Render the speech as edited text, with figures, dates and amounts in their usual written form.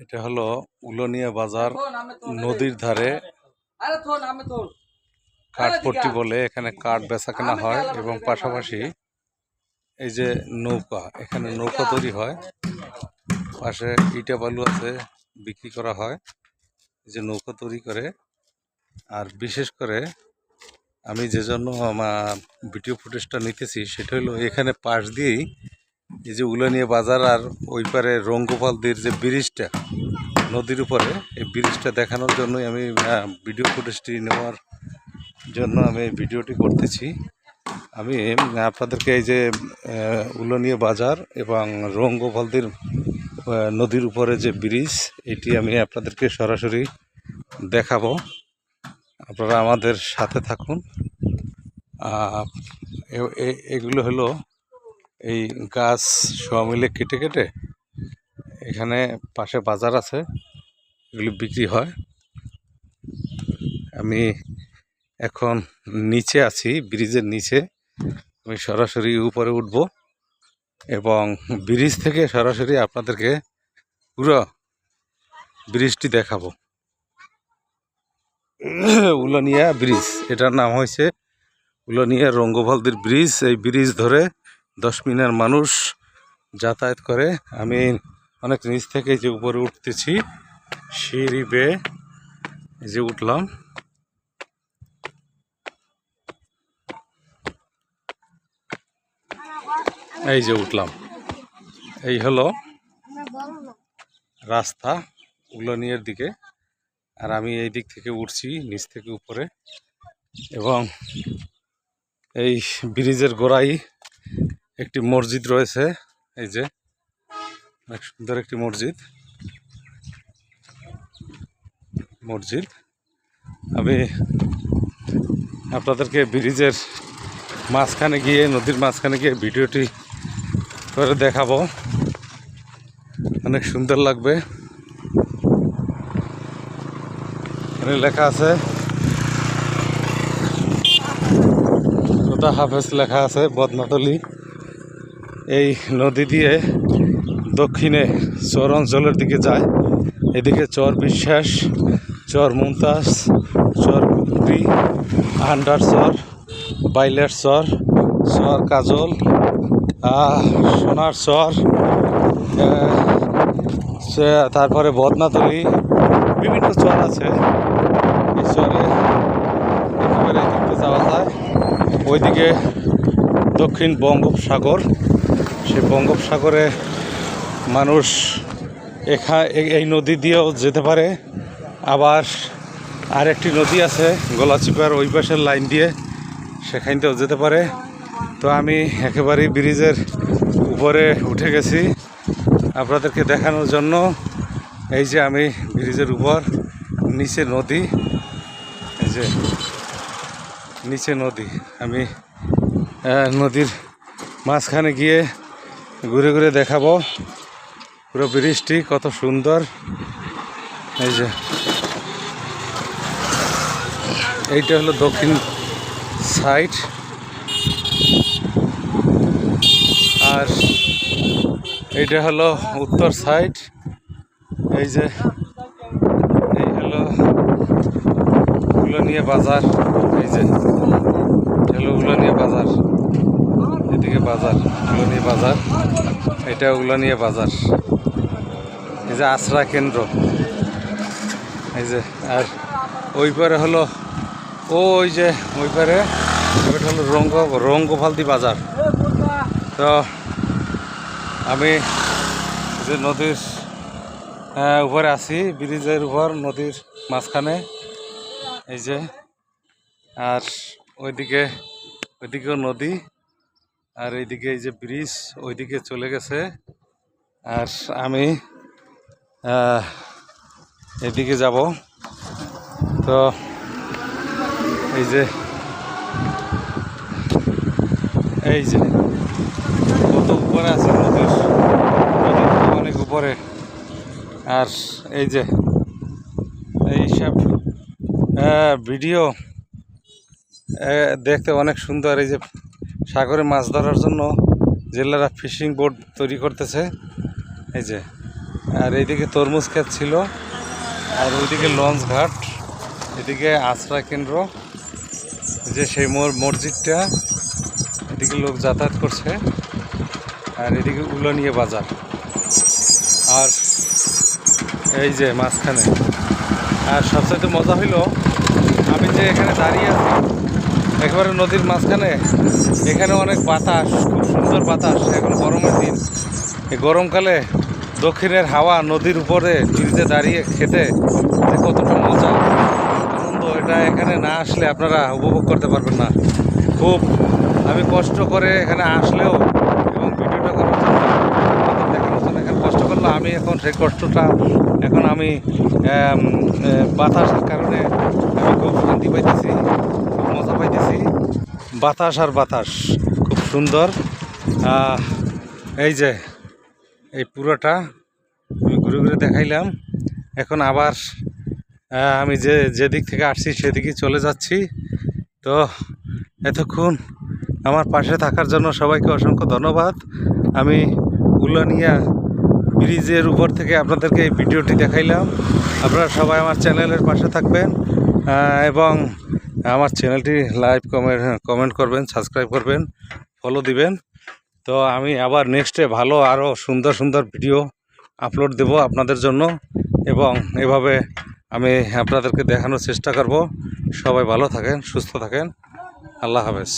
এটা হলো উলনিয়া বাজার, নদীর ধারে কাঠপট্টি বলে। এখানে কাঠ বেচা কেনা হয় এবং পাশাপাশি এই যে নৌকা, এখানে নৌকা তৈরি হয়। পাশে ইটা বালু আছে, বিক্রি করা হয়। এই যে নৌকা তৈরি করে। আর বিশেষ করে আমি যে জন্য আমার ভিডিও ফুটেজটা নিতেছি সেটা হলো এখানে পাশ দিয়েই এই যে উলানিয়া বাজার আর ওই পারে রঙ্গপালদির যে ব্রিজটা নদীর উপরে, এই ব্রিজটা দেখানোর জন্যই আমি ভিডিও ফুটেজটি নেওয়ার জন্য আমি ভিডিওটি করতেছি। আমি আপনাদেরকে এই যে উলানিয়া বাজার এবং রঙ্গপালদির নদীর উপরে যে ব্রিজ, এটি আমি আপনাদেরকে সরাসরি দেখাবো। আপনারা আমাদের সাথে থাকুন। এগুলো হলো এই গাছ সব মিলে কেটে কেটে এখানে পাশে বাজার আছে, এগুলো বিক্রি হয়। আমি এখন নিচে আছি, ব্রিজের নিচে। আমি সরাসরি উপরে উঠব এবং ব্রিজ থেকে সরাসরি আপনাদেরকে পুরো ব্রিজটি দেখাবো। উলানিয়া ব্রিজ, এটার নাম হয়েছে উলানিয়া রঙ্গপালদির ব্রিজ। এই ব্রিজ ধরে 10 মিনিটের মানুষ যাতায়াত করে। আমি অনেক নিচ থেকে যে উপরে উঠতেছি, সিঁড়ি বেয়ে এই যে উঠলাম। এই যে উঠলাম, এই হলো রাস্তা উলানিয়ার দিকে। আর আমি এই দিক থেকে উঠছি নিচ থেকে উপরে, এবং এই ব্রিজের গোড়ায় একটি মসজিদ রয়েছে। এই যে অনেক সুন্দর একটি মসজিদ। আমি আপনাদেরকে ব্রিজের মাঝখানে গিয়ে, নদীর মাঝখানে গিয়ে ভিডিওটি করে দেখাবো। অনেক সুন্দর লাগবে। এখানে লেখা আছে খোদা হাফেজ লেখা আছে, বদনাতলি। এই নদী দিয়ে দক্ষিণে চর অঞ্চলের দিকে যায়। এদিকে চর বিশ্বাস, চর মুমতাজ, চর কুকরি, আন্ডার চর, বাইলের চর, চর কাজল, সোনার চর, তারপরে বদনাতলি, বিভিন্ন চর আছে। এই চরে একেবারে দেখতে যাওয়া যায়। ওইদিকে দক্ষিণ বঙ্গোপসাগর, সে বঙ্গোপসাগরে মানুষ এই নদী দিয়েও যেতে পারে। আবার আরেকটি নদী আছে গলাচিপার ওই পাশের লাইন দিয়ে, সেখান দিয়েও যেতে পারে। তো আমি একেবারেই ব্রিজের উপরে উঠে গেছি আপনাদেরকে দেখানোর জন্য। এই যে আমি ব্রিজের উপর, নিচে নদী, এই যে নিচে নদী। আমি নদীর মাঝখানে গিয়ে ঘুরে ঘুরে দেখাবো পুরো ব্রিজটি কত সুন্দর। এই যে এইটা হলো দক্ষিণ সাইড, আর এইটা হলো উত্তর সাইড। এই যে এই হলো উলানিয়া বাজার। এই যে হলো উলানিয়া বাজার, এদিকে বাজার উলানিয়া বাজার, এটা উলানিয়া বাজার। এই যে আশ্রা কেন্দ্র, এই যে। আর ওই পারে হলো ওই যে ওই পারে ওইটা হলো রঙ্গপালদি বাজার। তো আমি যে নদীর উপরে আছি, ব্রিজের উপর, নদীর মাঝখানে। এই যে, আর ওইদিকেও নদী, আর এইদিকে এই যে ব্রিজ ওইদিকে চলে গেছে। আর আমি এদিকে যাব। তো এই যে কত উপরে আছে, নদীর অনেক উপরে। আর এই যে এইসব ভিডিও দেখতে অনেক সুন্দর। এই যে সাগরে মাছ ধরার জন্য জেলেরা ফিশিং বোট তৈরি করতেছে। এই যে আর এইদিকে তরমুজ ক্ষেত ছিল, আর ওইদিকে লঞ্চ ঘাট, এদিকে আশ্রয় কেন্দ্র, যে সেই মসজিদটা, এদিকে লোক যাতায়াত করছে, আর এদিকে উলানিয়া বাজার। আর এই যে মাঝখানে, আর সবচাইতে মজা হইলো আমি যে এখানে দাঁড়িয়ে আছি একেবারে নদীর মাঝখানে, এখানে অনেক বাতাস, খুব সুন্দর বাতাস। এখন গরমের দিন, এই গরমকালে দক্ষিণের হাওয়া নদীর উপরে ব্রিজে দাঁড়িয়ে খেতে যে কতটা মজা, আনন্দ, এটা এখানে না আসলে আপনারা উপভোগ করতে পারবেন না। খুব আমি কষ্ট করে এখানে আসলেও এবং ভিডিওটা করার জন্য, আপনাদের দেখানোর জন্য এখানে কষ্ট করলাম। আমি এখন সেই কষ্টটা এখন আমি বাতাসের কারণে আমি খুব শান্তি পাইতেছি, খুব মজা পাইতেছি। বাতাস আর বাতাস খুব সুন্দর। এই যে এই পুরোটা আমি ঘুরে ঘুরে দেখাইলাম। এখন আবার আমি যেদিক থেকে আসছি সেদিকে চলে যাচ্ছি। তো এতক্ষণ আমার পাশে থাকার জন্য সবাইকে অসংখ্য ধন্যবাদ। আমি উলানিয়া ব্রিজের উপর থেকে আপনাদেরকে এই ভিডিওটি দেখাইলাম। আপনারা সবাই আমার চ্যানেলের পাশে থাকবেন এবং আমার চ্যানেলটি লাইক কমেন্ট করবেন, সাবস্ক্রাইব করবেন, ফলো দিবেন। তো আমি আবার নেক্সটে ভালো আরও সুন্দর সুন্দর ভিডিও আপলোড দেব আপনাদের জন্য, এবং এভাবে আমি আপনাদেরকে দেখানোর চেষ্টা করব। সবাই ভালো থাকেন, সুস্থ থাকেন, আল্লাহ হাফেজ।